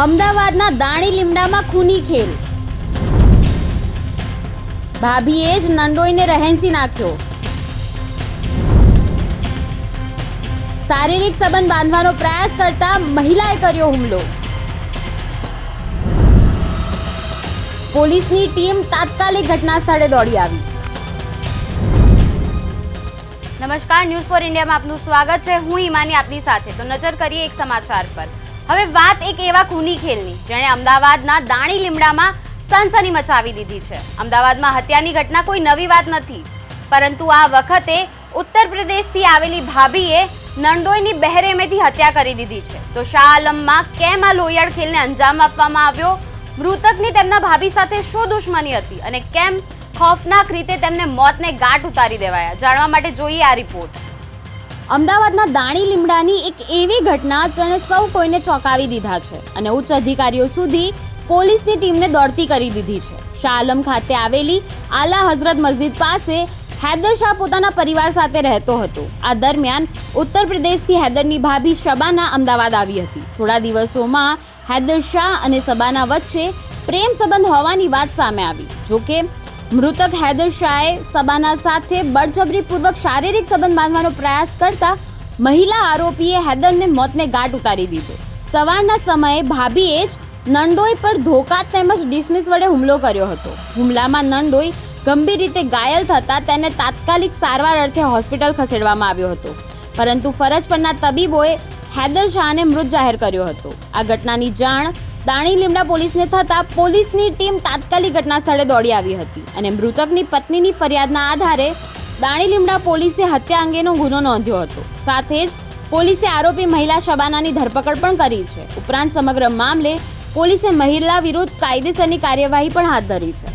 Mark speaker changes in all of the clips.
Speaker 1: અમદાવાદના દાણી લીમડામાં ખૂની ખેલ. ભાભીએ જ નંદોઈને રહેંસી નાખ્યો. શારીરિક સંબંધ બાંધવાનો પ્રયાસ કરતા મહિલાએ કર્યો હુમલો. પોલીસની ટીમ તાત્કાલિક ઘટના સ્થળે દોડી આવી. નમસ્કાર, ન્યૂઝ ફોર ઇન્ડિયામાં આપનું સ્વાગત છે. હું ઈમાની આપની સાથે. તો નજર કરીએ એક સમાચાર પર. હવે વાત એક એવા ખૂની ખેલની જેણે અમદાવાદના દાણી લીમડામાં સનસની મચાવી દીધી છે. અમદાવાદમાં હત્યાની ઘટના કોઈ નવી વાત નથી, પરંતુ આ વખતે ઉત્તર પ્રદેશથી આવેલી ભાભીએ નણદોઈની બહેરેમેથી હત્યા કરી દીધી છે. તો શાહ આલમમાં કેમ આ લોહિયાળ ખેલને અંજામ આપવામાં આવ્યો? મૃતકની તેમના ભાભી સાથે શું દુશ્મની હતી અને કેમ ખૌફનાક રીતે તેમને મોતને ગાંઠ ઉતારી દેવાયા? જાણવા માટે જોઈએ આ રિપોર્ટ. અમદાવાદના દાણી લીમડાની એક એવી ઘટના જેણે સૌ કોઈને ચોંકાવી દીધા છે અને ઉચ્ચ અધિકારીઓ સુધી પોલીસની ટીમને દોડતી કરી દીધી છે. શાહ આલમ ખાતે આવેલી આલા હઝરત મસ્જિદ પાસે હૈદર શાહ પોતાના પરિવાર સાથે રહેતો હતો. આ દરમિયાન ઉત્તર પ્રદેશથી હૈદરની ભાભી શબાના અમદાવાદ આવી હતી. થોડા દિવસોમાં હૈદર શાહ અને શબાના વચ્ચે પ્રેમ સંબંધ હોવાની વાત સામે આવી. જોકે મૃતક હૈદર શાહે શબાના સાથે બળજબરીપૂર્વક શારીરિક સંબંધ બાંધવાનો પ્રયાસ કરતા મહિલા આરોપીએ હૈદરને મોતને ગાંઠ ઉતારી દીધો. સવારના સમયે ભાભીએ જ નણદોઈ પર ધોકા તેમજ ડિસમિસ વડે હુમલો કર્યો હતો. હુમલામાં નણદોઈ ગંભીર રીતે ઘાયલ થતા તેને તાત્કાલિક સારવાર અર્થે હોસ્પિટલ ખસેડવામાં આવ્યો હતો, પરંતુ ફરજ પરના તબીબોએ હૈદર શાહને મૃત જાહેર કર્યો હતો. આ ઘટનાની જાણ દાણી લીમડા પોલીસને થતાં પોલીસની ટીમ તાત્કાલિક ઘટના સ્થળે દોડી આવી હતી અને મૃતકની પત્નીની ફરિયાદના આધારે દાણી લીમડા પોલીસે હત્યા અંગેનો ગુનો નોંધ્યો હતો. સાથે જ પોલીસે આરોપી મહિલા શબાનાની ધરપકડ પણ કરી છે. ઉપરાંત સમગ્ર મામલે પોલીસે મહિલા વિરુદ્ધ કાયદેસરની કાર્યવાહી પણ હાથ ધરી છે.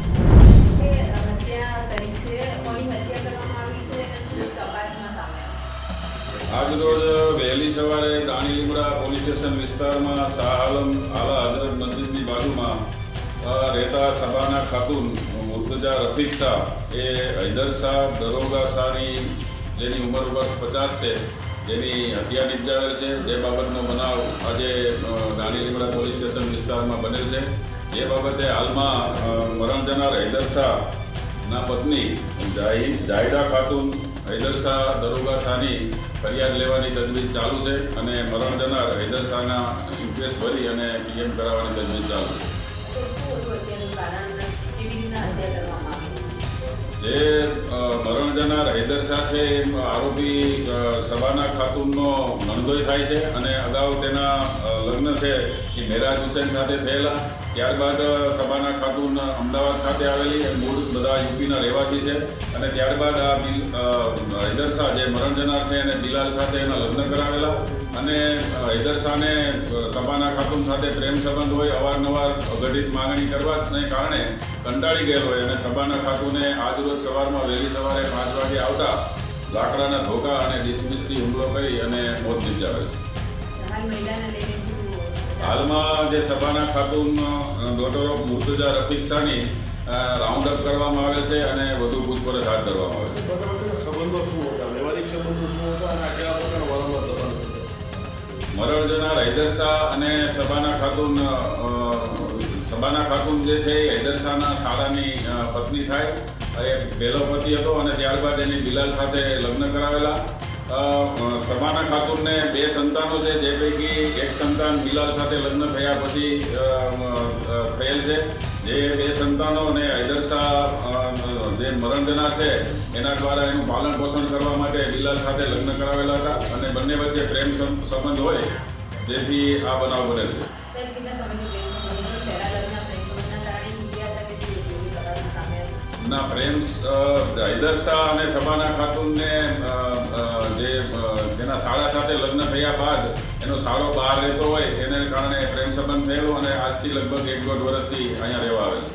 Speaker 2: આજરોજ વહેલી સવારે દાણી લીમડા પોલીસ સ્ટેશન વિસ્તારમાં શાહ આલમ આલા હઝરત મસ્જિદની બાજુમાં રહેતા શબાના ખાતુન મુર્તજા રફીક શાહ એ હૈદર શાહ દરોગા શાહની જેની ઉંમર વર્ષ 50 છે જેની હત્યા નિપજાવેલ છે. જે બાબતનો બનાવ આજે દાણી લીમડા પોલીસ સ્ટેશન વિસ્તારમાં બનેલ છે. જે બાબતે હાલમાં મરણ જનાર હૈદર શાહના પત્ની જાહિદા ખાતુન હૈદર શાહ દરોગા શાહની ફરિયાદ લેવાની તજવીજ ચાલુ છે અને મરણ જનાર હૈદર શાહના ઇન્ક્વેસ્ટ ભરી અને પીએમ કરાવવાની તજવીજ ચાલુ છે. જે મરણ જનાર હૈદર શાહ છે એ આરોપી શબાના ખાતુનનો નણદોઈ થાય છે અને અગાઉ તેના લગ્ન છે એ મેરાજ હુસેન સાથે થયેલા. ત્યારબાદ શબાના ખાતુન અમદાવાદ ખાતે આવેલી, મૂળ બધા યુપીના રહેવાસી છે અને ત્યારબાદ આ હૈદર શાહ જે મરણ જનાર છે અને બિલાલ સાથે એના લગ્ન કરાવેલા અને હૈદર શાહને શબાના ખાતુન સાથે પ્રેમ સંબંધ હોય, અવારનવાર અઘટિત માંગણી કરવાને કારણે કંટાળી ગયેલો હોય અને શબાના ખાતુને આજરોજ સવારમાં વહેલી સવારે 5 વાગે આવતા લાકડાના ધોકા અને ડિસમિસથી હુમલો કરી અને મોત નિપજાવેલ છે. હાલમાં જે શબાના ખાતુન ડોટર ઓફ મુર્તજા રફીક શાહની રાઉન્ડ અપ કરવામાં આવે છે અને વધુ પૂછપરછ હાથ ધરવામાં આવે છે.
Speaker 3: સંબંધો શું હતા, વ્યવહારિક સંબંધો શું હતા અને કેવા પ્રકારના વારંવાર દબાણ હતા?
Speaker 2: મરણ જનાર હૈદર શાહ અને શબાના ખાતુન જે છે એ હૈદર શાહના શાળાની પત્ની થાય. એ પહેલો પતિ હતો અને ત્યારબાદ એની બિલાલ સાથે લગ્ન કરાવેલા. શબાના ખાતુનને 2 સંતાનો છે, જે પૈકી એક સંતાન બિલાલ સાથે લગ્ન થયા પછી થયેલ છે. જે 2 સંતાનો અને હૈદર શાહ જે મરણ જનાર છે એના દ્વારા એનું પાલન પોષણ કરવા માટે બિલાલ સાથે લગ્ન કરાવેલા હતા અને બંને વચ્ચે પ્રેમ સંબંધ હોય જેથી આ બનાવ બનેલ છે. ના, પ્રેમ હૈદર શાહ અને શબાના ખાતુનને જેના શાળા સાથે લગ્ન થયા બાદ એનો શાળો બહાર રહેતો હોય એને કારણે પ્રેમ સંબંધ થયેલો અને આજથી લગભગ 1-1.5 વર્ષથી અહીંયા રહેવા આવે છે.